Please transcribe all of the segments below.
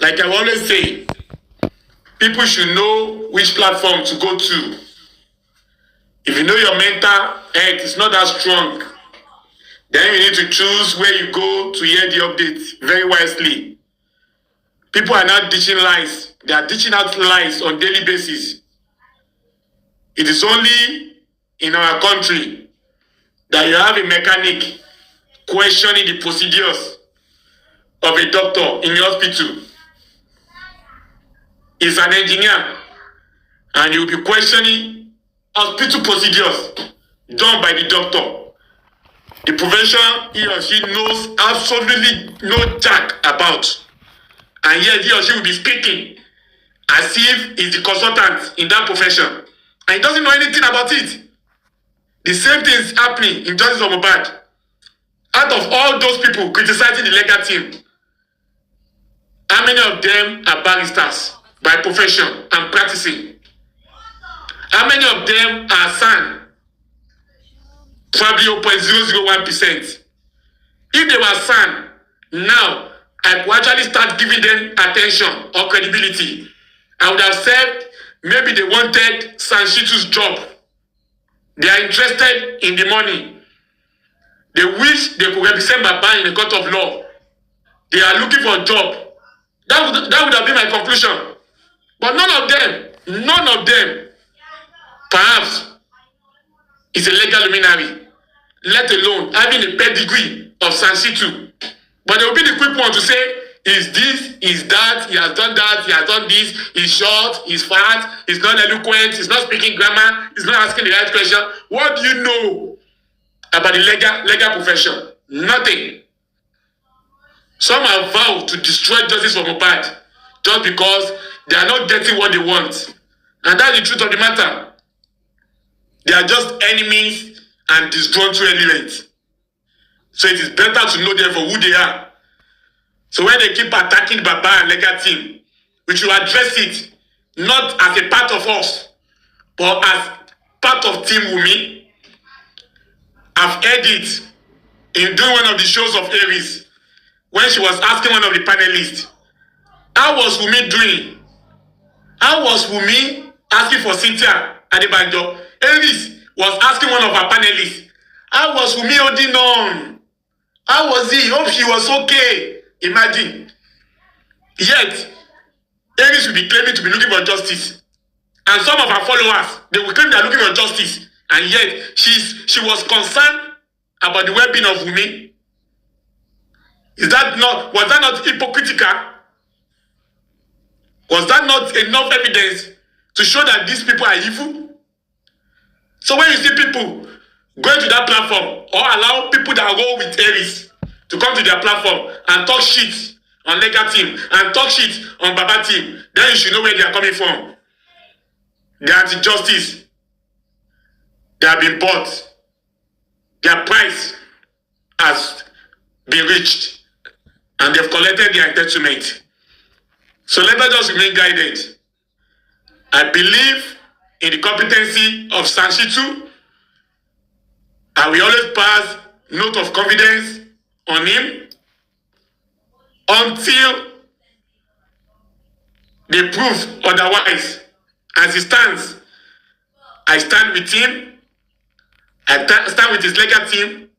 Like I always say, people should know which platform to go to. If you know your mental health is not that strong, then you need to choose where you go to hear the updates very wisely. People are not ditching lies. They are ditching out lies on a daily basis. It is only in our country that you have a mechanic questioning the procedures of a doctor in the hospital. He's an engineer, and you'll be questioning hospital procedures done by the doctor. The profession he or she knows absolutely no jack about. And yet he or she will be speaking as if he's the consultant in that profession. And he doesn't know anything about it. The same thing is happening in Justice of Mohbad. Out of all those people criticizing the legal team, how many of them are barristers by profession and practicing? How many of them are SAN? Probably 0.001%. If they were SAN, now I could actually start giving them attention or credibility. I would have said maybe they wanted Sanshitu's job. They are interested in the money. They wish they could represent Baba in the court of law. They are looking for a job. That would have been my conclusion. But none of them, perhaps, is a legal luminary, let alone having a pedigree of Sanshitu. But they will be the quick one to say, is this, is that, he has done that, he has done this, he's short, he's fat, he's not eloquent, he's not speaking grammar, he's not asking the right question. What do you know about the legal profession? Nothing. Some have vowed to destroy justice for Mohbad just because they are not getting what they want. And that's the truth of the matter. They are just enemies and disgruntled elements. So it is better to know them for who they are. So when they keep attacking Baba and legal team, we should address it not as a part of us, but as part of Team Wunmi. I've heard it in doing one of the shows of Aries when she was asking one of the panelists, how was Wunmi doing? How was Wunmi asking for Cynthia Adebanjo? Aries was asking one of our panelists, how was Wunmi holding on? How was he? Hope she was okay. Imagine. Yet, Aries will be claiming to be looking for justice. And some of our followers, they will claim they are looking for justice. And yet, she was concerned about the well-being of Wunmi. Was that not hypocritical? Was that not enough evidence to show that these people are evil? So when you see people going to that platform or allow people that roll with Aries to come to their platform and talk shit on legal team and talk shit on Baba team, then you should know where they are coming from. They are anti-justice. They have been bought. Their price has been reached. And they've collected their entitlement. So let us just remain guided. I believe in the competency of Sanshitu. I will always pass note of confidence on him until they prove otherwise. As he stands, I stand with him. I stand with his legal team.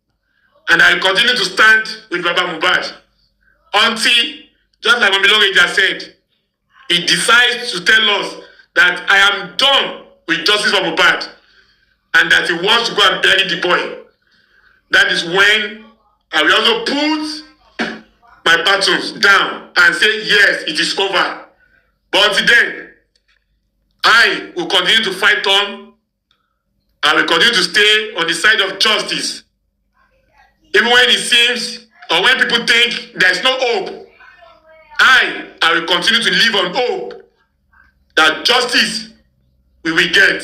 And I will continue to stand with Baba Mohbad until, just like Momilore just said, he decides to tell us that I am done with justice for Mohbad and that he wants to go and bury the boy. That is when I will also put my batons down and say, yes, it is over. But until then, I will continue to fight on. I will continue to stay on the side of justice. Even when it seems, or when people think there is no hope, I will continue to live on hope that justice we will get.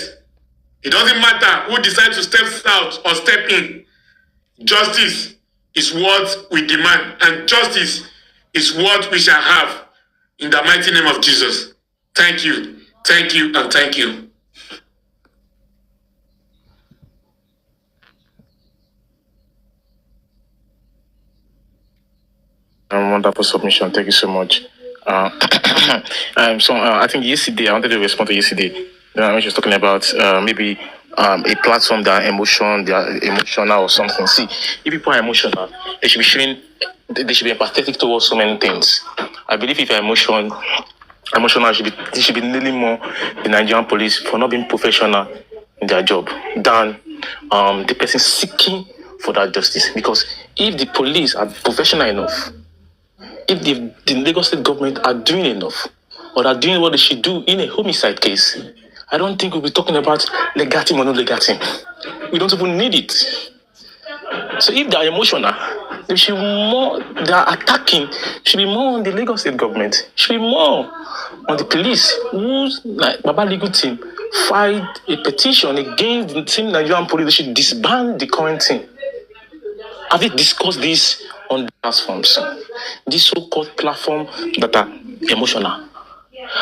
It doesn't matter who decides to step out or step in. Justice is what we demand, and justice is what we shall have in the mighty name of Jesus. Thank you, and thank you. Wonderful submission. Thank you so much. I think yesterday, I wanted to respond to yesterday when she was talking about maybe a platform that they are emotional or something. See, if people are emotional, they should be empathetic towards so many things. I believe if you're emotional, they should be kneeling more the Nigerian police for not being professional in their job than the person seeking for that justice. Because if the police are professional enough, if the Lagos State government are doing enough, or are doing what they should do in a homicide case, I don't think we'll be talking about legatim or no legatim. We don't even need it. So if they are emotional, they are attacking, should be more on the Lagos State government, should be more on the police, who's like Baba legal team filed a petition against the team Nigerian police. They should disband the current team. Have they discussed this on the platforms? This so-called platform that are emotional.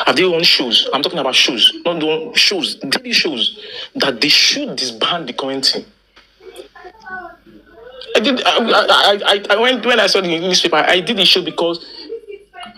Have they run shows? I'm talking about shows, not doing shows, daily shows, that they should disband the current team. I went when I saw the newspaper. I did the show because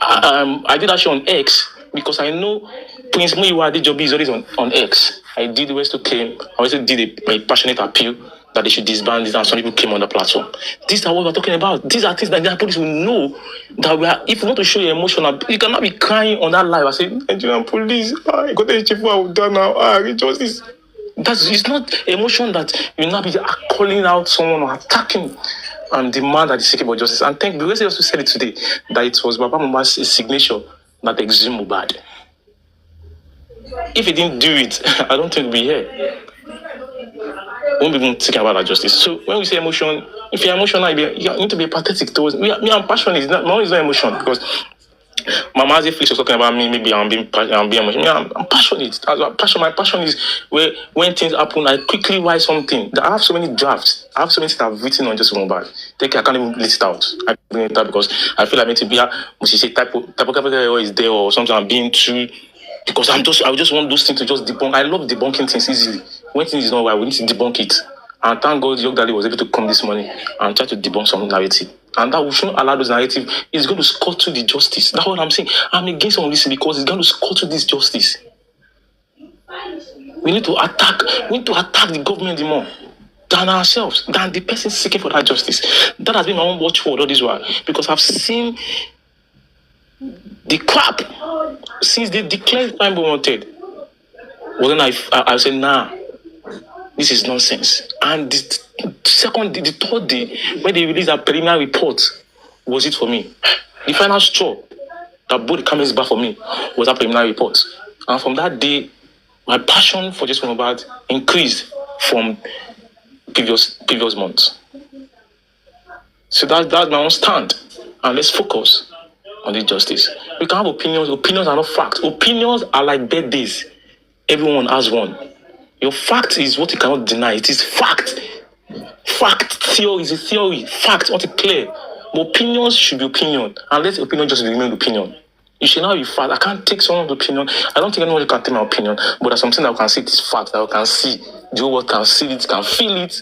I did that show on X because I know Prince Muyiwa Adejobi is always on X. I did W0адцKING. I also did a passionate appeal that they should disband this, and some people came on the platform. These are what we're talking about. These are things that Nigerian police will know that if you want to show your emotional, you cannot be crying on that live. I say, Nigerian police, I got the chief I done now. Justice. It's not emotion that you now be calling out someone or attacking and demand that the seeking for justice. And thank the way they also said it today that it was Baba Mohbad's signature that exhumed Mohbad. If he didn't do it, I don't think we'll be here. We won't be even thinking about that justice. So when we say emotion, if you're emotional, you need to be pathetic towards me. I'm passionate. My own is not emotion because Mama Azifix was talking about me. Maybe I'm being emotional. I'm passionate. My passion is when things happen, I quickly write something. I have so many drafts. I have so many things I've written on just Mohbad. I can't even list it out. I bring it out because I feel like maybe must say typographical error is there or something. I'm being too. Because I just want those things to just debunk. I love debunking things easily. When things is not right, we need to debunk it. And thank God Yogdali was able to come this morning and try to debunk some narrative. And that we shouldn't allow those narrative. It's going to scuttle the justice. That's what I'm saying. I'm against all this because it's going to scuttle this justice. We need to attack the government more than ourselves, than the person seeking for that justice. That has been my own watchword all this while. Because I've seen the crap since they declared crime wanted. Well, then I said, nah, this is nonsense. And the third day, when they released that preliminary report, was it for me. The final straw that brought the cameras back for me was that preliminary report. And from that day, my passion for Justice Mohbad increased from previous months. So that's my own stand. And let's focus on the justice. We can have opinions. Opinions are not facts. Opinions are like birthdays. Everyone has one. Your fact is what you cannot deny. It is fact. Fact, theory is a theory. Fact, what is clear. But opinions should be opinion. And let opinion just remain opinion. You should not be fact. I can't take someone's opinion. I don't think anyone can take my opinion. But there's something that I can see. It is fact that I can see. The whole world can see it, can feel it.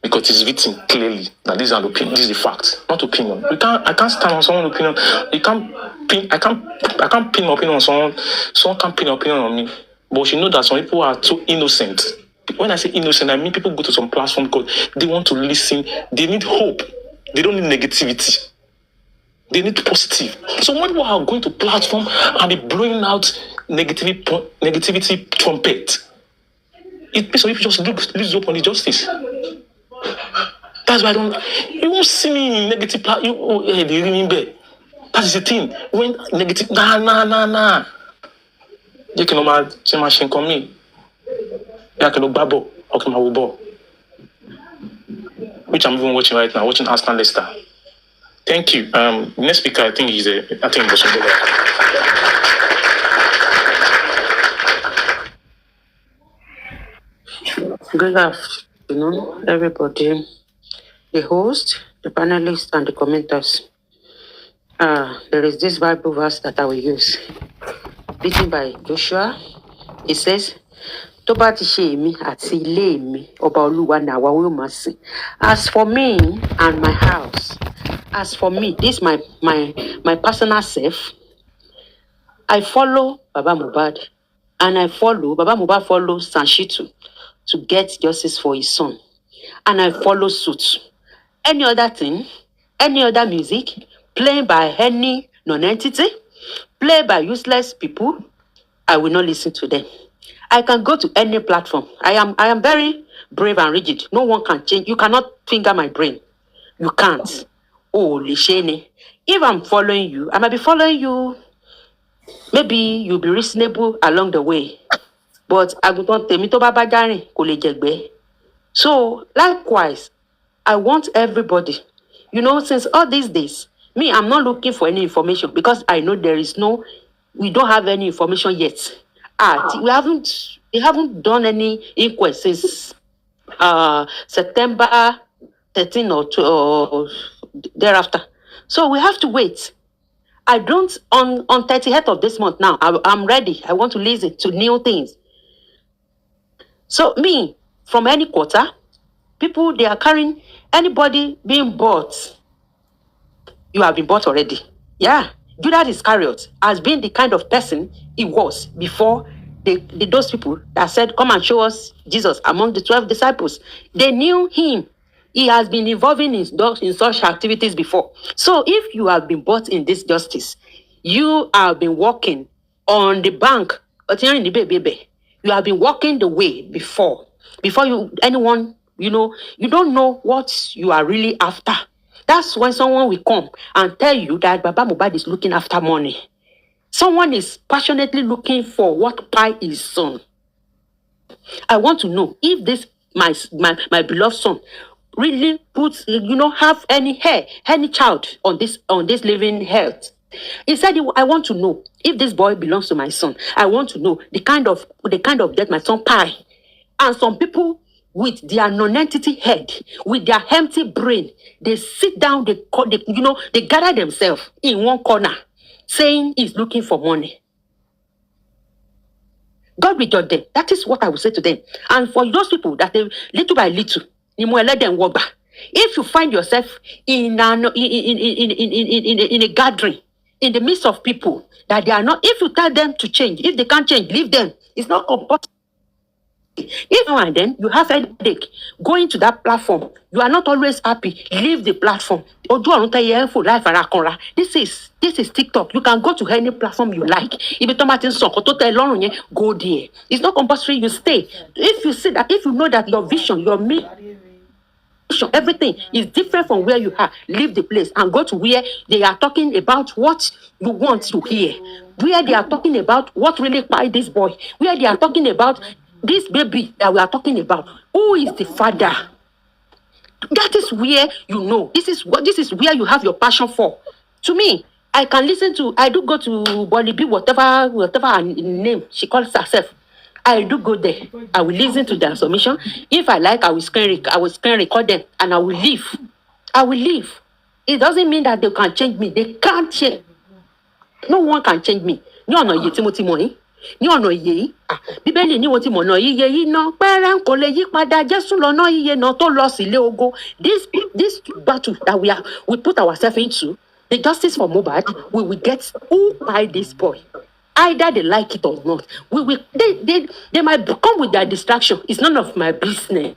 Because it is written clearly that this is an opinion. This is a fact, not opinion. I can't stand on someone's opinion. I can't pin my opinion on someone. Someone can't pin an opinion on me. But you know that some people are too innocent. When I say innocent, I mean people go to some platform because they want to listen. They need hope. They don't need negativity. They need positive. So when people are going to platform and be blowing out negativity trumpet, it makes some people just lose hope on the justice. That's why you won't see me in negative that is the thing. When negative, nah. You can machine come me. You can babo, which I'm even watching right now, watching Aston Leicester. Thank you. Next speaker, I think it was Good afternoon, everybody. The host, the panelists, and the commenters. There is this Bible verse that I will use. Written by Joshua. It says, Tó bá ti ṣe èmi àti ilé mi, ọba Olúwa ni àwa ó máa sìn. As for me and my house, as for me, this my personal self, I follow Baba Mohbad, and I follow Baba Mohbad follows SH0 ጽKING to get justice for his son, and I follow suit. Any other thing, any other music played by any non-entity, played by useless people, I will not listen to them. I can go to any platform. I am very brave and rigid. No one can change. You cannot finger my brain. You can't. Oh, Lishene. If I'm following you, I might be following you. Maybe you'll be reasonable along the way. But I would not tell me to baba jare kò lè jẹgbẹ́. So likewise, I want everybody, since all these days, me, I'm not looking for any information because I know we don't have any information yet. We haven't done any inquest since September 13 or thereafter. So we have to wait. I don't, on 30th of this month now, I'm ready. I want to listen to new things. So me, from any quarter, people, they are carrying anybody being bought. You have been bought already. Yeah. Judas Iscariot has been the kind of person he was before those people that said, come and show us Jesus among the 12 disciples. They knew him. He has been involving in such activities before. So if you have been bought in this justice, you have been walking on the bank. You have been walking the way before anyone, you don't know what you are really after. That's when someone will come and tell you that Baba Mohbad is looking after money. Someone is passionately looking for what pie is son. I want to know if this my beloved son really puts, have any child on this living health. He said, I want to know if this boy belongs to my son. I want to know the kind of death my son pie. And some people with their non-entity head, with their empty brain, they sit down, they gather themselves in one corner, saying he's looking for money. God will judge them. That is what I will say to them. And for those people that they little by little, you must let them walk back. If you find yourself in a gathering, in the midst of people that they are not, if you tell them to change, if they can't change, leave them. It's not compulsory. If now and then you have a headache, going to that platform, you are not always happy, leave the platform. This is TikTok. You can go to any platform you like. If go there. It's not compulsory, you stay. If you see that, if you know that your vision, your mission, everything is different from where you are, leave the place and go to where they are talking about what you want to hear. Where they are talking about what really by this boy. Where they are talking about this baby that we are talking about. Who is the father? That is where this is where you have your passion for. To me, I can listen to, I do go to Bolibi, whatever her name she calls herself. I do go there. I will listen to their submission. If I like, I will screen record them and I will leave. It doesn't mean that they can change me. They can't change. No one can change me. Ní ọ̀nà ìyè Bíbélì ní wọ́n ti mọ̀nà iye yìí ná pẹ́rẹ́ kò lè yí padà Jésù lọ́nà iye náà tó lọ sílé ogo. This battle that we put ourselves into, the justice for Mohbad, we will get who by this boy. Either they like it or not. They might come with their distraction. It's none of my business.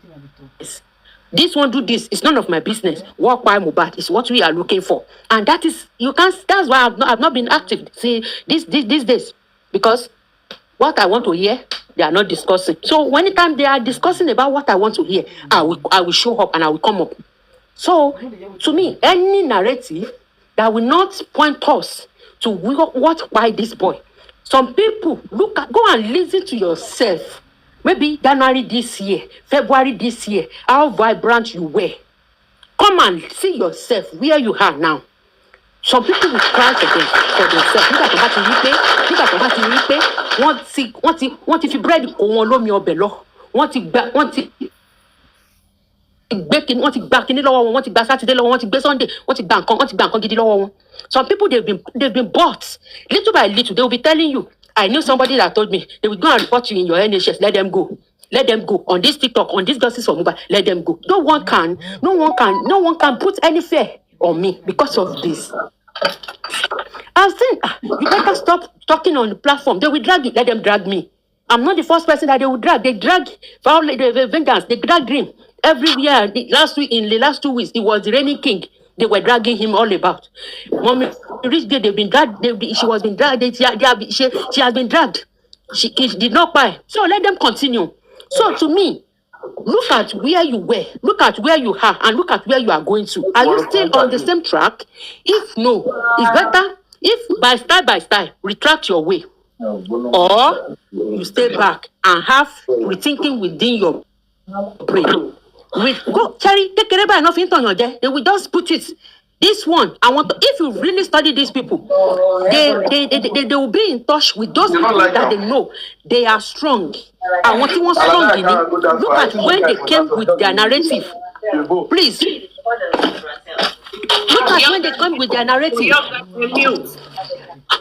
This one do this. It's none of my business. Walk by Mohbad is what we are looking for, and that's why I've not been active. See these days, because what I want to hear, they are not discussing. So anytime they are discussing about what I want to hear, I will show up and I will come up. So to me, any narrative that will not point us to what by this boy. Some people go and listen to yourself. Maybe January this year, February this year, how vibrant you were. Come and see yourself where you are now. Some people will cry for themselves. Nígbà tó bá ti rí pé wọ́n ti fi búrẹ́dì kó wọn lómi ọbẹ̀ lọ. Wọ́n ti gba kíní lọ́wọ́ wọn, wọ́n ti gba Saturday lọ́wọ́, wọ́n ti gbé Sunday, wọ́n ti gba nǹkan gidi lọ́wọ́ wọn. Some people they've been bought. Little by little, they will be telling you, I knew somebody that told me they will go and report you in your NHS. Let them go. Let them go. On this TikTok, on this justice for Mohbad, let them go. No one can put any fear on me because of this. I was saying, you better stop talking on the platform. They will drag you. Let them drag me. I'm not the first person that they will drag. They drag for the vengeance. They drag him everywhere. Last week, in the last 2 weeks, it was the reigning king. They were dragging him all about. Mommy, reached there, they've been dragged. She was been dragged. She has been dragged. She did not buy. So let them continue. So to me, look at where you were, look at where you are, and look at where you are going to. Are you still on the same track? If no, it's better if by style, retract your way. Or you stay back and have rethinking within your brain. Go, Cherry, take care of enough into your day. They will just put it. This one, I want to, if you really study these people, they will be in touch with those people that they know they are strong. I want you strong in it. Look at when they came with their narrative. Please. Look at when they come with their narrative.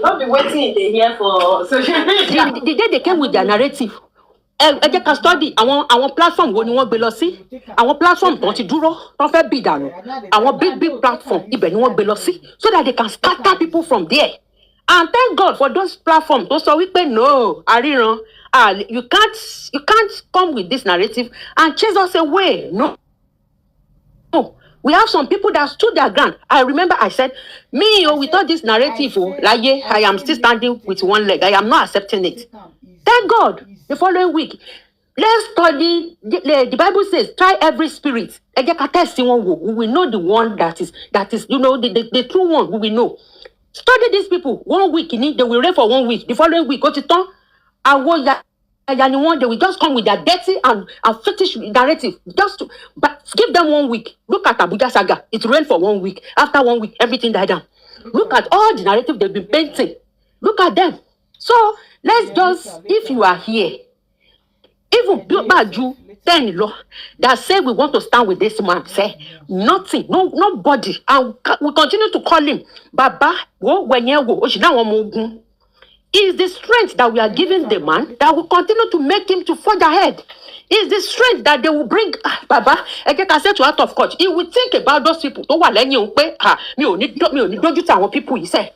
Not be waiting they hear for social media. The day they came with their narrative. Ẹ jẹ́ ká study àwọn platform wo ni wọ́n gbé lọ sí, àwọn platform tó ti dúró tó fẹ́ bì dànù, àwọn big platform ibẹ̀ ni wọ́n gbé lọ sí, so that they can scatter people from there. And thank God for those platforms tó sọ wípé no àríran, you can't come with this narrative and chase us away. No. We have some people that stood their ground. I remember I said, me, with all this narrative, I am still standing with one leg. I am not accepting it. Thank God. The following week, let's study. The Bible says, try every spirit. We will know the one that is the true one. We will know. Study these people 1 week. They will reign for 1 week. The following week, they will just come with their dirty and fetish narrative. But give them 1 week. Look at Abuja Saga. It rained for 1 week. After 1 week, everything died down. Look at all the narrative they've been painting. Look at them. So let's just, if you are here, even Baju 10 law that say we want to stand with this man, say nothing, nobody, and we continue to call him Baba. Is the strength that we are giving the man that will continue to make him to forge ahead. Is the strength that they will bring Baba. I said to out of court, he will think about those people. People he said.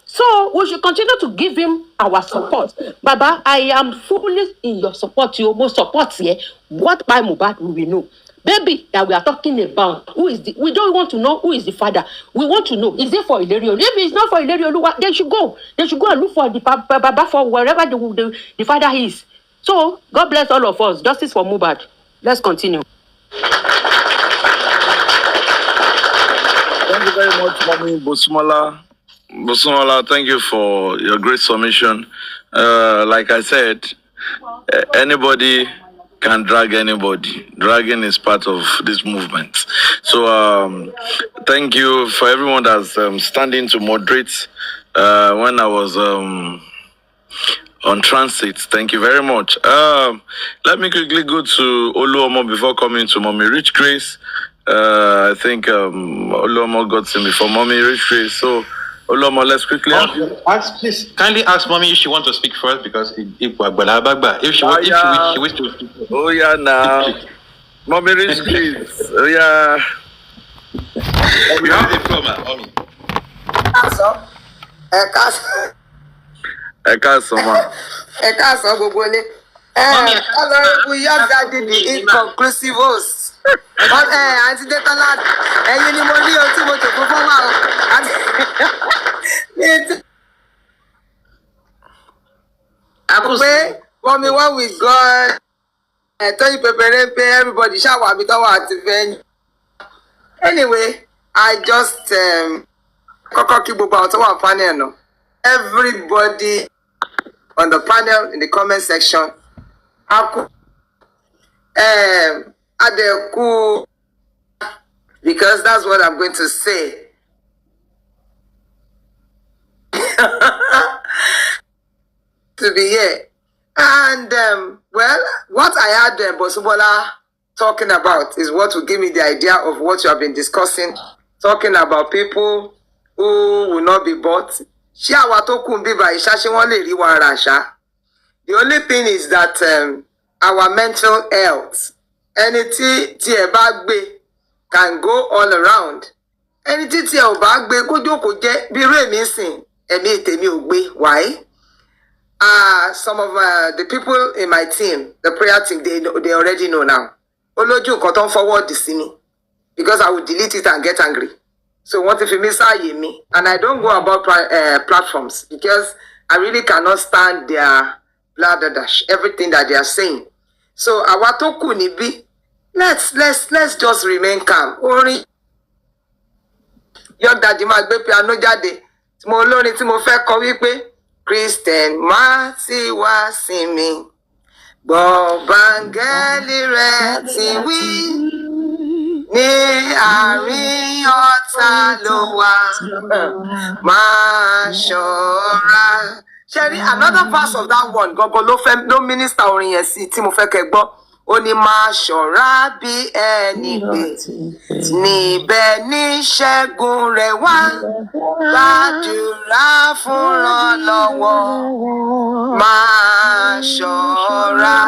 So we should continue to give him our support. Baba, I am fully in your support. You almost support here. What by Mohbad we will know. Baby that we are talking about, we don't want to know who is the father. We want to know, is it for Ilario? If it's not for Ilario, they should go. They should go and look for the Baba for wherever the father is. So God bless all of us. Justice for Mohbad. Let's continue. Thank you very much, Mommy Bosumala. Bosumala, thank you for your great submission. Like I said, anybody can drag anybody. Dragging is part of this movement. So thank you for everyone that's standing to moderate when I was on transit. Thank you very much. Let me quickly go to Oluomo before coming to Mommy Rich Grace. I think Oluomo got in before Mommy Rich Grace. So Oluomo, let's quickly please kindly ask Mommy if she wants to speak first, because if she wishes to speak first. Oh yeah, now Mommy Rich Grace. Oh yeah. You have the floor, Mommy. I can't summon. Honorable Young Daddy, the inconclusive host. Auntie Detola, you need money or two to perform out. Mommy, what we got? I tell you, pay everybody. Shower me at the venue. Anyway, I just everybody on the panel in the comment section. Because that's what I'm going to say. To be here. And, well, what I had Bosubola talking about is what will give me the idea of what you have been discussing. Talking about people who will not be bought. The only thing is that our mental health, anything can go all around. ẹni títí ẹ ò bá gbé kó jókòó jẹ́ bí irú èmi sìn ẹ̀mí tèmi ò gbé. Why? Some of the people in my team, the prayer team, they already know now. Olójú nǹkan tó ń forward sí mi because I will delete it and get angry. So what if you miss me? And I don't go about platforms because I really cannot stand their bladderdash, everything that they are saying. So àwa tó kù níbí, let's just remain calm. Orin Young Daddy máa gbé piano jáde. Tí mo olórin tí mo fẹ́ kọ wípé Christian má ti wá sí mi. Gbọ́ báńgẹ́lì rẹ̀ ti wí. Ní àárín ọ̀tá ló wà. Máa ṣọ́ra. Sherry, another part of that one, gangan ló minister orin yẹn sí tí mo fẹ́ kẹ́ gbọ́. Ó ní máa ṣọ́ra bí ẹni pé níbẹ̀ ní ṣẹ́gun rẹ̀ wá. Gbàdúrà fún ìrànlọ́wọ́. Máa ṣọ́ra.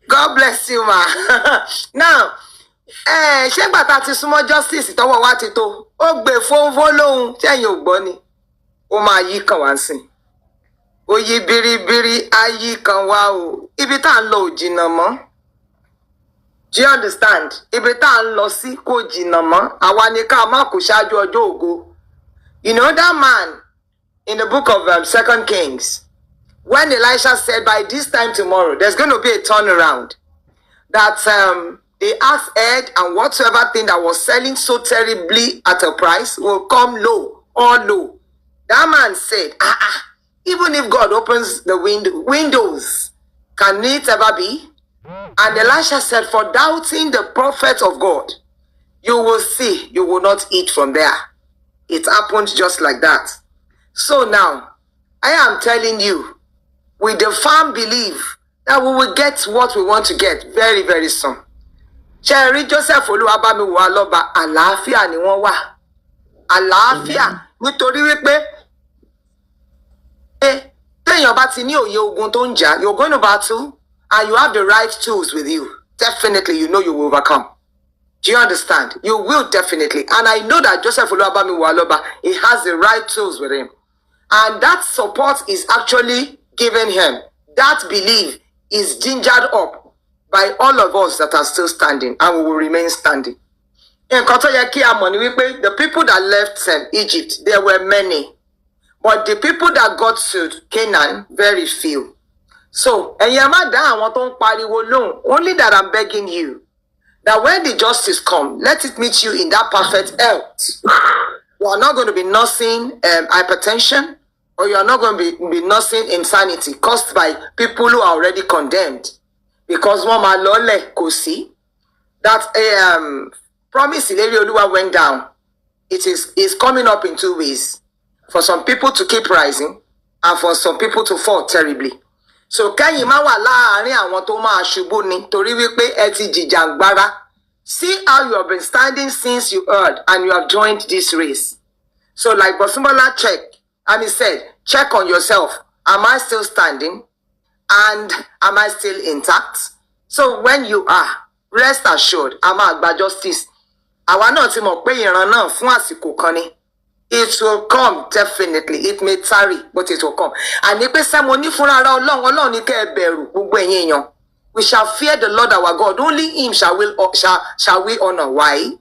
God bless you, ma. Now, ṣé gbàtà ti súnmọ́ justice tọwọ́ wa ti tó? Ó gbé fónfó lóhun tí ẹ̀yin ò gbọ́ ni. Ó máa yí kan wá sìn. Ó yí biribiri ayí kan wá o. Ibi tá ń lọ ò jìnnà mọ́. Do you understand? Ibi tá ń lọ sí kò jìnnà mọ́. Àwa ni ká má kó ṣáájú ọjọ́ ògo. You know that man in the book of 2nd Kings, when Elisha said by this time tomorrow, there's going to be a turnaround. That the axe head and whatsoever thing that was selling so terribly at a price will come low or low. That man said, even if God opens the windows, can it ever be? And Elisha said, for doubting the prophet of God, you will see, you will not eat from there. It happened just like that. So now, I am telling you, with the firm belief that we will get what we want to get very, very soon. Cherry Joseph Oluwabamiwo Aloba, àlàáfíà ni wọ́n wà. Àlàáfíà nítorí wípé téèyàn bá ti ní òye ogun tó ń jà, you're going to battle and you have the right tools with you. Definitely, you know you will overcome. Do you understand? You will definitely. And I know that Joseph Oluwabamiwo Aloba, he has the right tools with him. And that support is actually given him. That belief is gingered up by all of us that are still standing and we will remain standing. Nǹkan tó yẹ kí a mọ̀ ni wípé the people that left Egypt, there were many. But the people that got to Canaan, very few. So, ẹ̀yin má dá àwọn tó ń pariwo lóhùn. Only that I'm begging you, that when the justice come, let it meet you in that perfect health. You are not going to be nursing hypertension, or you are not going to be nursing insanity caused by people who are already condemned. Because one máa lọ́lẹ̀ kò sí. That promise ìlérí Olúwa went down. It is coming up in 2 ways. For some people to keep rising, and for some people to fall terribly. So kẹ́yìn má wà láàárín àwọn tó máa ṣubú ni torí wípé ẹ ti jìjàngbara. See how you have been standing since you heard and you have joined this race. So like Bosumbola checked, and he said, check on yourself. Am I still standing? And am I still intact? So when you are, rest assured, a máa gba justice. Àwa náà ti mọ̀ pé ìran náà fún àsìkò kan ni. It will come definitely. It may tarry, but it will come. And ní pé sẹ́mo ní fúnra ara Ọlọ́run ní kẹ́ ẹ bẹ̀rù gbogbo ẹ̀yin èèyàn. We shall fear the Lord our God. Only him shall we honor. Why?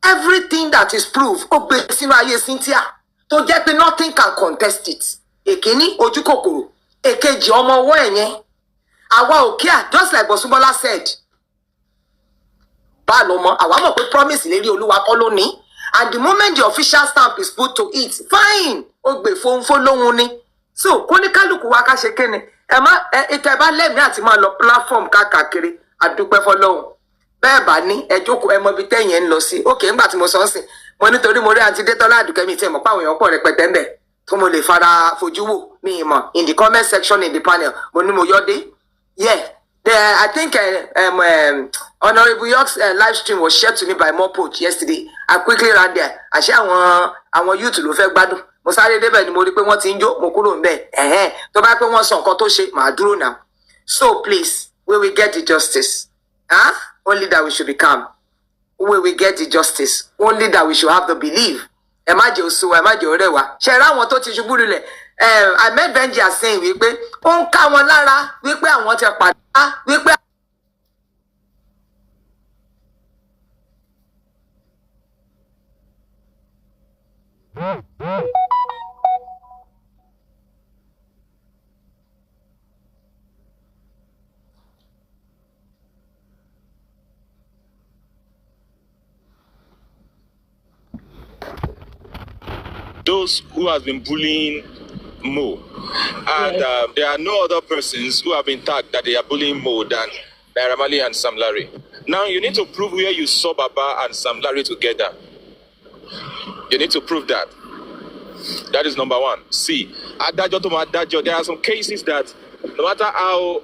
Everything that is proved, ó gbé sínú ayé Cynthia. Tó jẹ́ pé nothing can contest it. Èkíní ojú kòkòrò. Èkejì ọmọ ọwọ́ ẹ̀yẹn. Àwa ò kíá, just like Bosumbola said. Bá lọ mọ̀, àwa mọ̀ pé promise ìlérí Olúwa kọ́ ló ní. And the moment the official stamp is put to it, fine. Ó gbé fónfó lóhun ni. So, kóníkálùkù wa ká ṣe kíni. Ìtẹ̀ bá lẹ́mìí àti máa lọ platform káàkiri. Àdúpẹ́ fọ́lọ́run. Bẹ́ẹ̀ bá ní ẹ jókòó ẹ mọ ibi tẹ́yìn ń lọ sí. Okay, ńgbà tí mo sọ ń sìn. Mo nítorí mo rí àǹtí Détọ́lá Àdùkẹ́ mi tí ẹ mọ̀ pé àwọn èèyàn pọ̀ rẹpẹtẹ ń bẹ̀. Tó mo lè fara fojú wò mi ìmọ̀. In the comment section in the panel, mo ní mo yọ dé. Yeah. I think Honorable York's live stream was shared to me by Mopoch yesterday. I quickly ran there. Àṣé àwọn youth ló fẹ́ gbádùn. Mo sáré débẹ̀ ni mo rí pé wọ́n ti ń jó, mo kúrò ńbẹ̀. Tó bá pé wọ́n sọ nǹkan tó ṣe, màá dúró now. So please, we will get the justice. Only that we should be calm. we will get the justice. Only that we should have the belief. Ẹ má jẹ́ oṣù, ẹ má jẹ́ ọ̀rẹ́ wa. Ṣé ra àwọn tó ti ṣubú lulẹ̀? I met Benji as saying wípé ó ń ká wọn lára wípé àwọn ti padà wípé. Those who have been bullying Mo, and there are no other persons who have been tagged that they are bullying Mo than Naira Marley and Sam Larry. Now you need to prove where you saw Baba and Sam Larry together. You need to prove that. That is number one. See, Adajo to Adajo, there are some cases that no matter how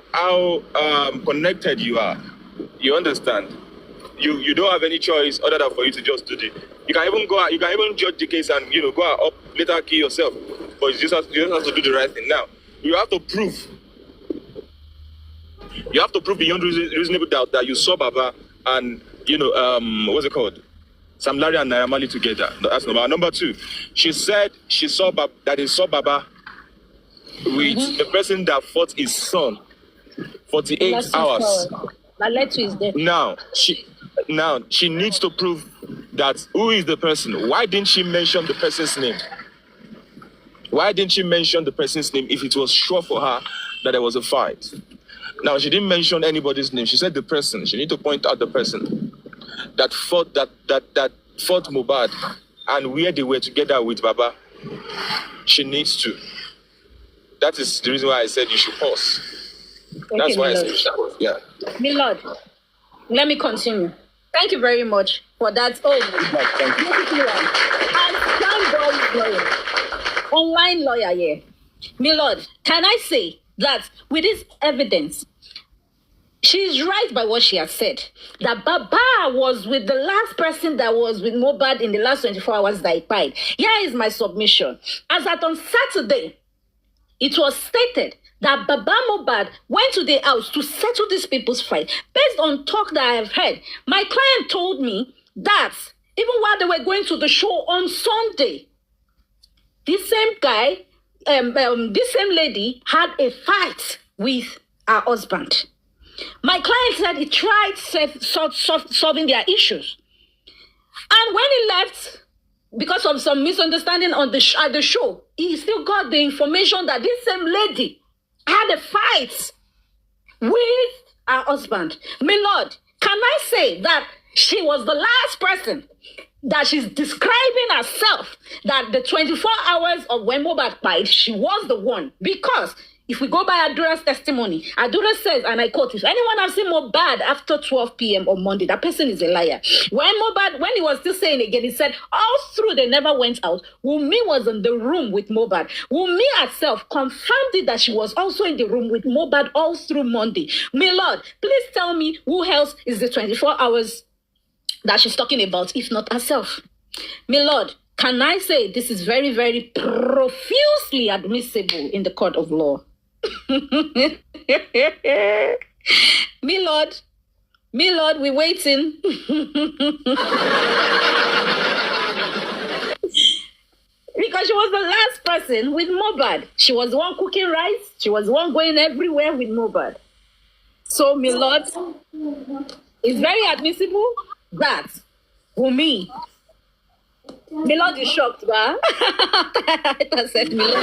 connected you are, you understand, you don't have any choice other than for you to just do the. You can even go out, you can even judge the case and go out up later kill yourself. But you just have to do the right thing. Now, you have to prove. You have to prove beyond reasonable doubt that you saw Baba and what's it called? Sam Larry and Naira Marley together. That's number two. She said she saw that he saw Baba with the person that fought his son 48 hours. That led to his death. Now she needs to prove that who is the person. Why didn't she mention the person's name? Why didn't she mention the person's name if it was sure for her that there was a fight? Now she didn't mention anybody's name. She said the person. She need to point out the person that fought fought Mohbad and where they were together with Baba. She needs to. That is the reason why I said you should pause. Okay, that's why I said you should pause. Yeah. Milord, let me continue. Thank you very much for that. Oh, online lawyer here. Milord, can I say that with this evidence, she's right by what she has said. That Baba was with the last person that was with Mohbad in the last 24 hours that he died. Here is my submission. As at on Saturday, it was stated that Baba Mohbad went to the house to settle these people's fight. Based on talk that I have heard, my client told me that even while they were going to the show on Sunday, this same guy, this same lady had a fight with her husband. My client said he tried solving their issues. And when he left, because of some misunderstanding at the show, he still got the information that this same lady had a fight with her husband. My Lord, can I say that she was the last person that she's describing herself, that the 24 hours of when Mohbad died, she was the one? Because if we go by Adura's testimony, Adura says, and I quote, if anyone has seen Mohbad after 12 p.m. on Monday, that person is a liar. When he was still saying again, he said, all through they never went out. Wunmi was in the room with Mohbad. Wunmi herself confirmed it that she was also in the room with Mohbad all through Monday. My Lord, please tell me who else is the 24 hours that she's talking about, if not herself? My Lord, can I say this is very, very profusely admissible in the court of law? Me Lord, we're waiting. Because she was the last person with Mohbad. She was the one cooking rice. She was the one going everywhere with Mohbad. So, my Lord, it's very admissible that Wunmi. My Lord is shocked, ba? I said, my Lord.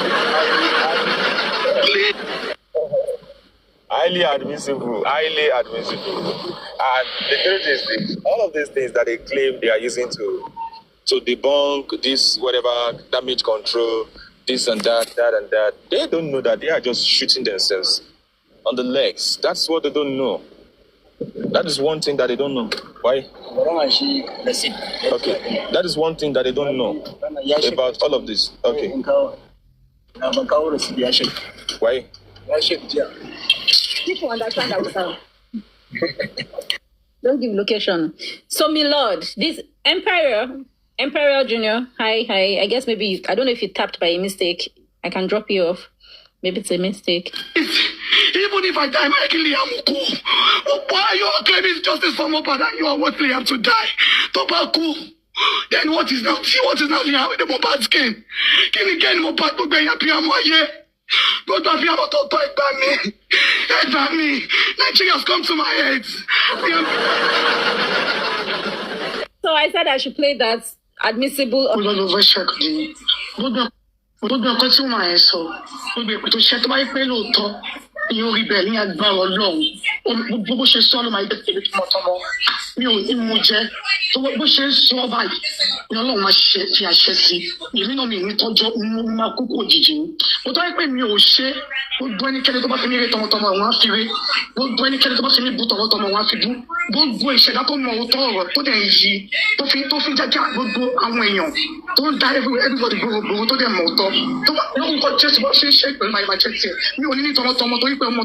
Highly admissible. And the truth is this, all of these things that they claim they are using to debunk this, whatever, damage control, this and that, they don't know that they are just shooting themselves on the legs. That's what they don't know. That is one thing that they don't know. Why? Okay. That is one thing that they don't know about all of this. Okay. Why? People understand that. Don't give location. So, my Lord, this Emperor Junior, hi. I guess maybe, I don't know if you tapped by a mistake. I can drop you off. Maybe it's a mistake. Even Even if I die, Mike Liam will go. Why are you all claiming justice for Mohbad and you are what Liam to die? Tobacco. Then what is now? See what is now with the Mohbad skin? Can you get Mohbad to be happy? I'm here. Go to be able to talk by me. Head by me. Nigerians come to my head. So I said I should play that admissible. Yóò rí bẹ́ẹ̀ ní agbára Ọlọ́run bó ṣe sọ ló máa jẹ́ tèmi tọmọtọmọ mi ò ní mo jẹ́ tó bó ṣe ń sọ báyìí ni Ọlọ́run máa ṣe fi àṣẹ sí èmi náà mi ní tọ́jọ́ mo máa kúkú òjijì ni mo tọ́ pé mi ò ṣe gbogbo ẹnikẹ́ni tó bá fi mí rí tọmọtọmọ wọn á fi rí gbogbo ẹnikẹ́ni tó bá fi mí bú tọmọtọmọ wọn á fi bú gbogbo ìṣẹ̀dá tó mọ òótọ́ ọ̀rọ̀ tó dẹ̀ yí tó fi jẹ́ kí gbogbo àwọn èèyàn tó ń dá everybody gbogbo tó dẹ̀ mọ òótọ́ tó bá lórúkọ Jésù bó ṣe ń ṣe pẹ̀lú máa jẹ́ tiẹ̀ mi ò ní ní tọmọtọmọ tó pé ọmọ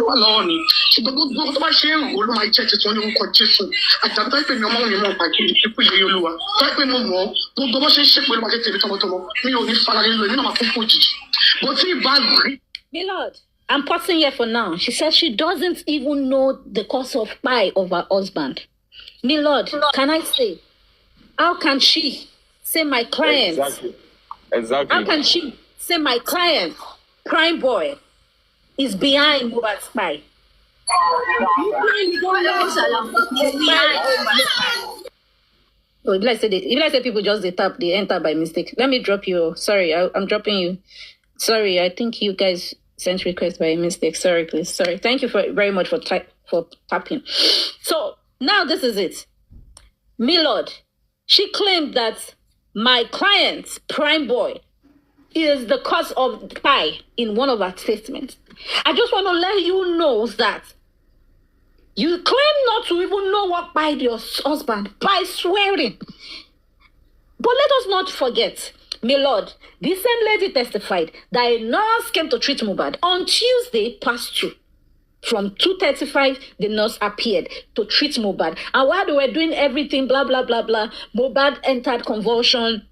wà lọ́wọ́ ni ṣùgbọ́n gbogbo tó bá ṣe ń wò ló máa jẹ́ tuntun ní orúkọ Jésù àjàgbá pé mi ọmọ mi mọ̀ pàjù ikú ìrírí Olúwa tó pé mo mọ̀ gbogbo bó ṣe ń ṣe pé ló máa jẹ́ tèmi tọmọtọmọ mi ò ní fara lílo èmi náà máa kún fún òjijì bó tí ì bá rí. Milord, I'm pausing here for now. She says she doesn't even know the cause of pie of her husband. Milord, can I say, how can she say my client? Exactly. How can she say my client, Prime Boy, is behind Mohbad's spy? Oh, if I say people just they enter by mistake. Let me drop you. Sorry, I'm dropping you. Sorry, I think you guys sent request by mistake. Sorry, please. Sorry. Thank you very much for tapping. So now this is it. Milord, she claimed that my client, Prime Boy, is the cause of pie in one of her statements. I just want to let you know that you claim not to even know what pie your husband by swearing. But let us not forget, Milord, the same lady testified that a nurse came to treat Mohbad on Tuesday past 2. From 2:35, the nurse appeared to treat Mohbad. And while they were doing everything, blah, blah, blah, blah, Mohbad entered convulsion.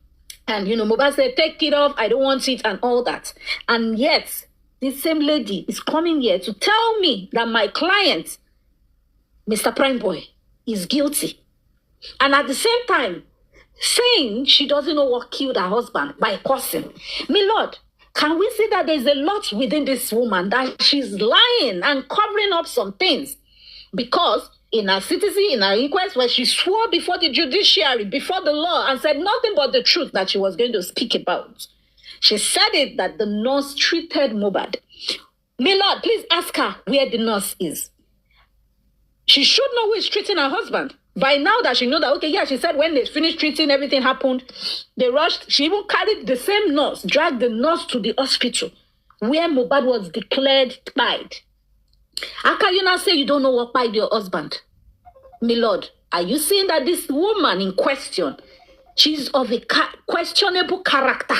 And, Mohbad said, take it off, I don't want it, and all that. And yet, this same lady is coming here to tell me that my client, Mr. Prime Boy, is guilty. And at the same time, saying she doesn't know what killed her husband by cursing. Milord, can we see that there's a lot within this woman, that she's lying and covering up some things? Because in her citizen, in her inquest, where she swore before the judiciary, before the law, and said nothing but the truth that she was going to speak about, she said it that the nurse treated Mohbad. Milord, please ask her where the nurse is. She should know who is treating her husband. By now that she know that, okay, yeah, she said when they finished treating, everything happened. They rushed. She even carried the same nurse, dragged the nurse to the hospital where Mohbad was declared died. How can you now say you don't know what died your husband? Milord, are you saying that this woman in question, she's of a questionable character?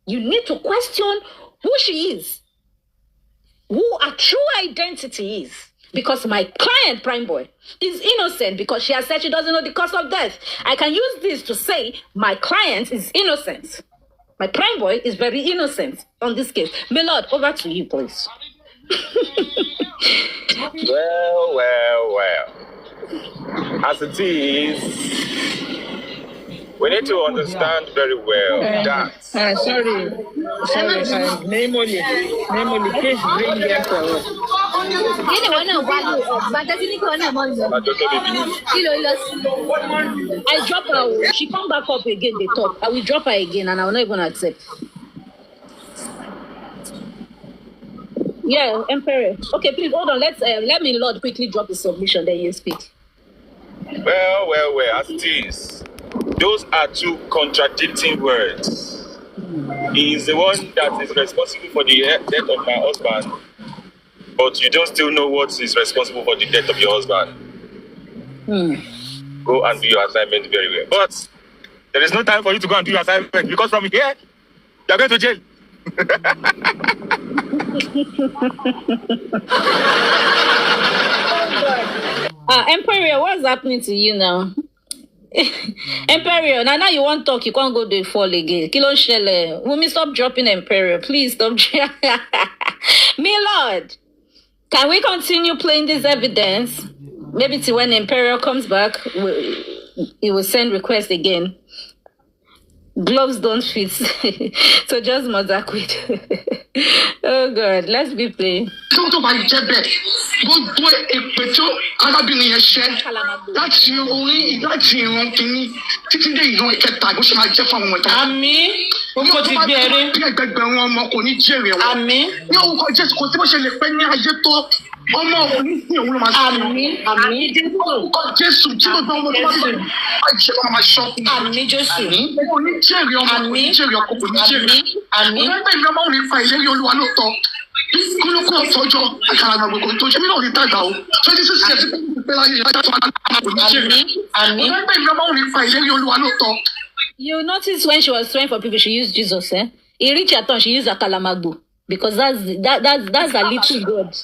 You need to question who she is, who her true identity is. Because my client, Prime Boy, is innocent because she has said she doesn't know the cause of death. I can use this to say my client is innocent. My Prime Boy is very innocent on this case. Milord, over to you, please. Well. As it is, we need to understand very well that. Sorry. Name only, please bring them forward. I drop her. She come back up again, they talk. I will drop her again and I will not even accept. Yeah, Emperor. Okay, please hold on. Let me Lord quickly drop the submission, then you speak. Well, as it is, those are two contradicting words. He is the one that is responsible for the death of my husband, but you don't still know what is responsible for the death of your husband. Go and do your assignment very well. But there is no time for you to go and do your assignment because from here, you are going to jail. Emperor, what's happening to you now? Emperor, now you want to talk, you can't go to fall again. Kilo Shele, Wunmi, stop dropping Emperor. Please stop. Milord, Can we continue playing this evidence? Maybe till when Imperial comes back, he will send request again. Gloves don't fit. So just mother quit. Oh God, let's be playing. Tó bá jẹ́ bẹ́ẹ̀, gbogbo èpè tó arábìnrin yẹn ṣẹ́ láti ìran kìíní títí dé ìran ìkẹta bó ṣe máa jẹ́ fún àwọn ọmọ ìta. Àmín. Oko ti gbé eré. Bí ẹgbẹgbẹ̀rún ọmọ kò ní jèrè wọn. Àmín. Ní orúkọ Jésù kò sí bó ṣe lè pẹ́ ní ayé tó ọmọ òní sí òun ló máa ṣe. Àmín. Jésù tí gbogbo ọmọ tó bá bẹ̀rẹ̀ àìṣe máa máa ṣọ́. Àmín Jésù. Kò ní jèrè ọmọ, kò ní jèrè ọkọ, kò ní jèrè. Àmín. Ọ̀gá ìgbà ọmọ òní fa ìlérí Olúwa lóòótọ́. Kúlúkú ọ̀tọ́jọ́ àkàrà àgbàgbọ́ kò tó ṣe mí náà ní dàgbà o. 26 years ti pẹ́ láyé ìyá tó máa kò ní jèrè. Àmín. Ọ̀gá ìgbà ọmọ òní fa ìlérí Olúwa lóòótọ́. You notice when she was praying for people, she used Jesus, eh? He reached her turn, she used Akalamagbo. Because that's a little God.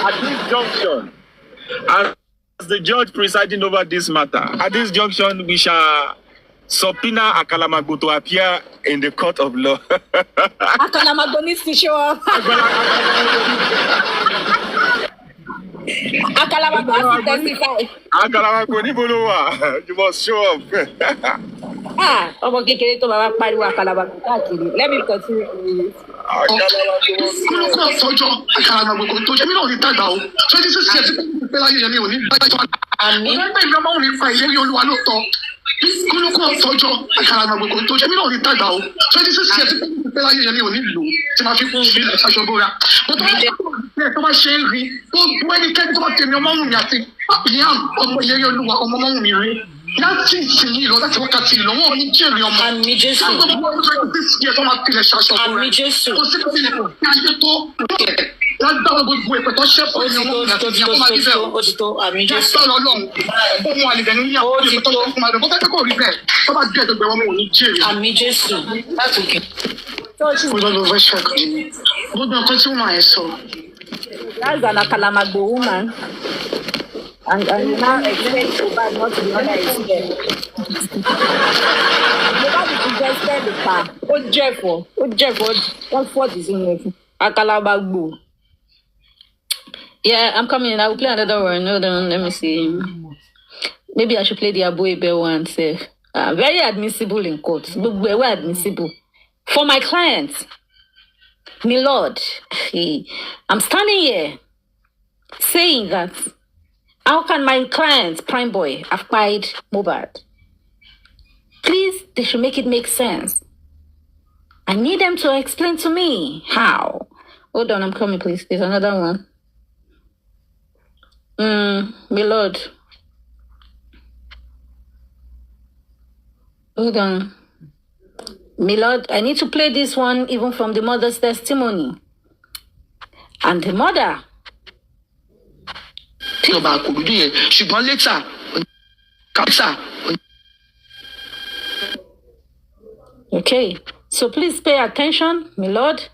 At this junction, as the judge presiding over this matter, at this junction, we shall subpoena Akalamagbo to appear in the court of law. Akalamagbo needs to show up. Akalamagbo has to testify. Akalamagbo Nibolowa, you must show up. Ọmọ kékeré tó bàbá pariwo Akalamagbo káàkiri. Let me continue. Kúlúkú ọ̀tọ́jọ́ àkàrà àgbàgbọ́ kò tó ṣe mí náà ní dàgbà o. 26 years ti pẹ́ láyé ìyá mi ò ní dàgbà. Àmín. Ọ̀gá ìgbà ọmọ òní fa ìlérí Olúwa lóòótọ́. Kúlúkú ọ̀tọ́jọ́ àkàrà àgbàgbọ́ kò tó ṣe mí náà ní dàgbà o. 26 years ti pẹ́ láyé ìyá mi ò ní lò tí máa fi kún ìlú ìṣàṣọ́bóra. Mo tó bá ṣe é rí tó gbọ́ ẹnikẹ́ni tó bá tẹ̀mí ọmọ òun mi àti ìyá ọmọ ìlérí Olúwa ọmọ òun mi rí. Láti ìsinyìí lọ láti wákàtí ìlọ́wọ́ ní jèrè ọmọ. Àmín Jésù. Gbogbo ọdún 26 years wọ́n máa tilẹ̀ ṣàṣọ́bóra. Àmín Jésù. Kò sí kí ayé tó lágbára gbogbo ìpẹ̀tọ́ ṣẹ́fọ́ ní ọmọ ìgbà tó di ọmọ máa bíbẹ̀ o. Ó ti tó. Àmín Jésù. Jésù ọlọ́run ohun àlejò ní ìyàwó ìpẹ̀tọ́ ṣẹ́fọ́ máa bẹ̀ bó fẹ́ kó rí bẹ́ẹ̀ tó bá bí ẹ̀dọ̀gbẹ̀ wọn ò ní jèrè. Àmín Jésù. That's okay. Gbogbo nǹkan tí wọ́n máa ẹ̀ sọ. That's an Akalamagbo woman. And you now explain to bad not to be other extent. Nobody suggested the car. What fault is in it? Akalamagbo. Yeah, I'm coming. I will play another one. Hold on, let me see. Maybe I should play the Abuebe one. Say, very admissible in court. Very admissible for my clients. My Lord, I'm standing here saying that. How can my clients, Prime Boy, have paid Mohbad? Please, they should make it make sense. I need them to explain to me how. Hold on, I'm coming, please. There's another one. My Lord. Hold on. My Lord, I need to play this one even from the mother's testimony. And the mother. Okay, so please pay attention, my Lord.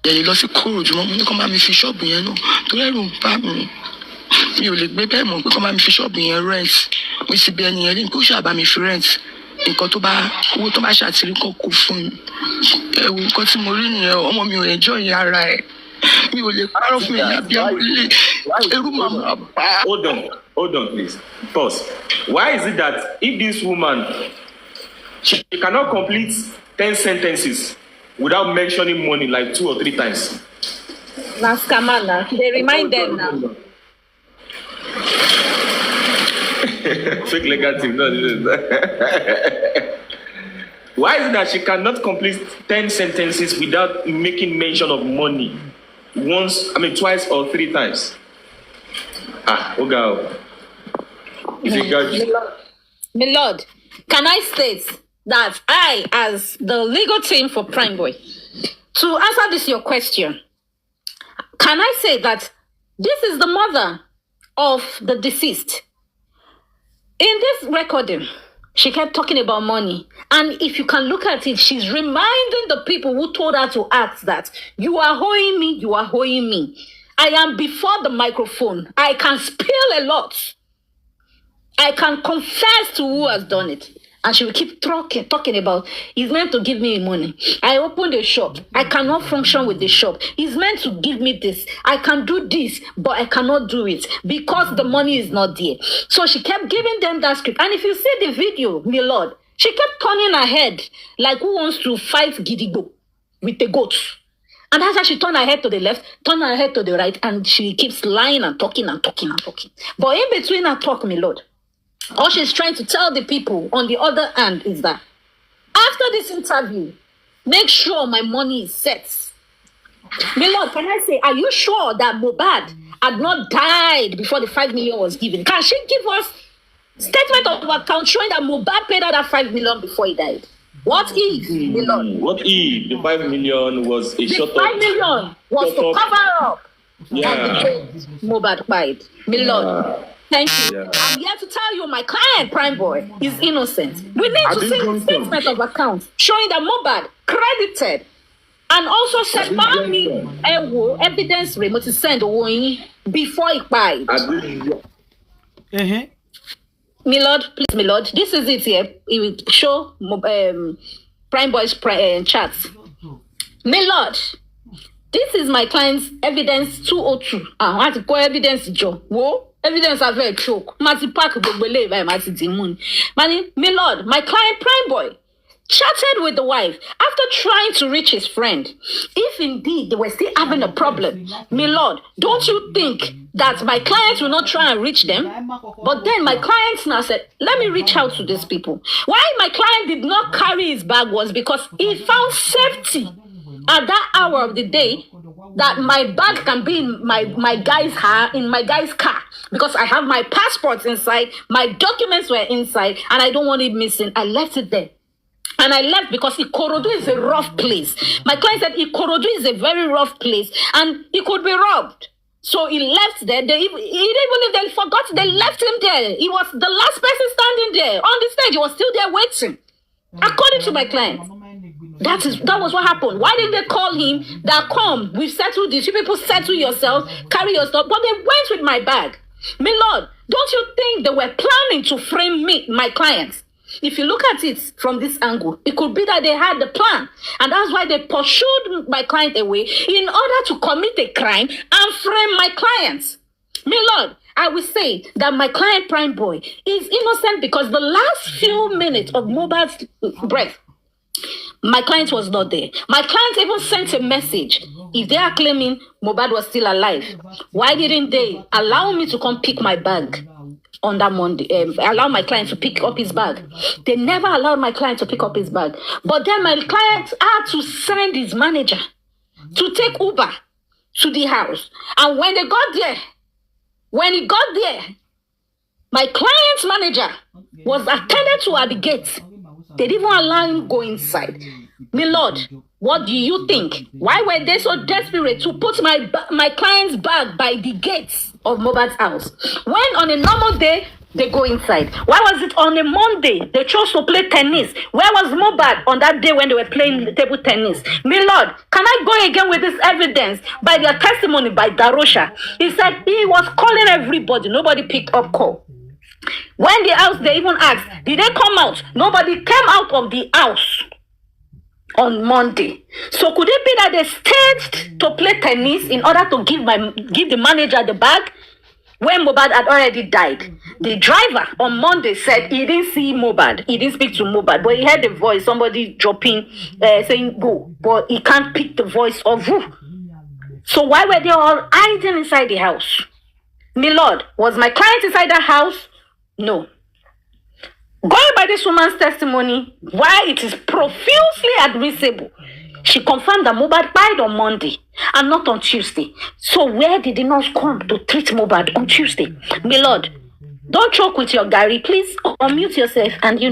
Nǹkan tó bá owó tó bá ṣàtìrí kan kò fún mi ẹ̀wù nǹkan tí mo rí nìyẹn ọmọ mi ò enjoy ara ẹ̀ mi ò lè parọ́ fún ẹ̀yà bí àwọn ilé ẹrú màmá bá. Hold on, please. Pause. Why is it that if this woman she cannot complete 10 sentences without mentioning money like 2 or 3 times? Now, Skamana, they remind them now. Fake negative, no. Why is it that she cannot complete 10 sentences without making mention of money twice or 3 times? Oga. My Lord, can I state that I, as the legal team for Prime Boy, to answer this your question, can I say that this is the mother of the deceased? In this recording, she kept talking about money. And if you can look at it, she's reminding the people who told her to act that you are owing me, you are owing me. I am before the microphone. I can spill a lot. I can confess to who has done it. And she will keep talking about, he's meant to give me money. I opened a shop. I cannot function with the shop. He's meant to give me this. I can do this, but I cannot do it because the money is not there. So she kept giving them that script. And if you see the video, my lord, she kept turning her head like who wants to fight Gidigbo with the goats. And that's how she turned her head to the left, turned her head to the right, and she keeps lying and talking and talking and talking. But in between her talk, my lord, all she's trying to tell the people on the other hand is that after this interview, make sure my money is set. My lord, can I say, are you sure that Mohbad had not died before the 5 million was given? Can she give us statement of account showing that Mohbad paid out that 5 million before he died? What if, my lord? What if the 5 million was a short 5 million was to cover up that Mohbad died. My lord. Thank you. Yeah. I'm here to tell you my client, Prime Boy, is innocent. We need to see a statement of account showing that Mohbad credited and also said, "Mommy, evidence remote to send before he died." My lord, please, my lord, this is it here. It will show Prime Boy's chats. My lord, this is my client's evidence 202. I want to call evidence Joe. Whoa. Evidence are very choke. Mati Park Bogbele by Mati Dimun. My lord, my client Prime Boy chatted with the wife after trying to reach his friend. If indeed they were still having a problem, my lord, don't you think that my clients will not try and reach them? But then my clients now said, let me reach out to these people. Why my client did not carry his bag was because he found safety at that hour of the day that my bag can be in my guy's car because I have my passports inside, my documents were inside, and I don't want it missing. I left it there. And I left because Ikorodu is a rough place. My client said Ikorodu is a very rough place and he could be robbed. So he left there. Even if they forgot, they left him there. He was the last person standing there on the stage. He was still there waiting. According to my client. That was what happened. Why didn't they call him? That come, we've settled this. You people settle yourself, carry your stuff. But they went with my bag. My lord, don't you think they were planning to frame me, my clients? If you look at it from this angle, it could be that they had the plan. And that's why they pursued my client away in order to commit a crime and frame my clients. My lord, I will say that my client Prime Boy is innocent because the last few minutes of Mohbad's breath, my client was not there. My client even sent a message. If they are claiming Mohbad was still alive, why didn't they allow me to come pick my bag on that Monday? Allow my client to pick up his bag. They never allowed my client to pick up his bag. But then my client had to send his manager to take Uber to the house. And when he got there, my client's manager was attended to at the gate. They didn't even allow him go inside. My lord, what do you think? Why were they so desperate to put my client's bag by the gates of Mohbad's house? When on a normal day, they go inside. Why was it on a Monday they chose to play tennis? Where was Mohbad on that day when they were playing table tennis? My lord, can I go again with this evidence by their testimony by Darosha? He said he was calling everybody. Nobody picked up call. When the house, they even asked, did they come out? Nobody came out of the house on Monday. So could it be that they staged to play tennis in order to give the manager the bag when Mohbad had already died? The driver on Monday said he didn't see Mohbad. He didn't speak to Mohbad, but he heard the voice, somebody dropping, saying go, but he can't pick the voice of who. So why were they all hiding inside the house? My lord, was my client inside the house? No. Going by this woman's testimony, why it is profusely admissible, she confirmed that Mohbad died on Monday and not on Tuesday. So where did the nurse come to treat Mohbad on Tuesday? My lord, don't choke with your Gary. Please unmute yourself and My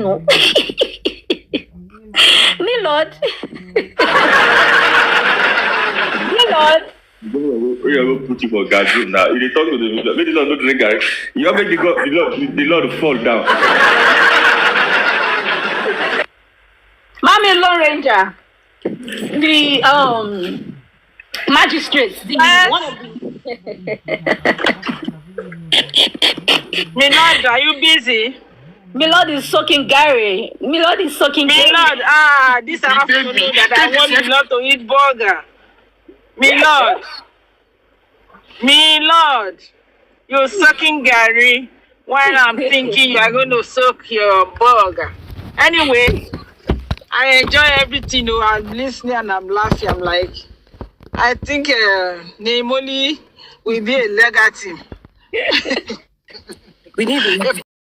lord. My lord. We are going to put you for God's room now. If they talk to the maybe not drink, guys. You make the Lord fall down. Mommy Lone Ranger, the magistrates, one of the Minaj, are you busy? Milord is soaking Gary. Milord is soaking Gary. Milord, this afternoon that I want Milord to eat burger. Milord, you're sucking Gary while I'm thinking you are going to soak your burger. Anyway, I enjoy everything. I'm listening and I'm laughing. I'm like, I think Neimoli will be a legacy. We need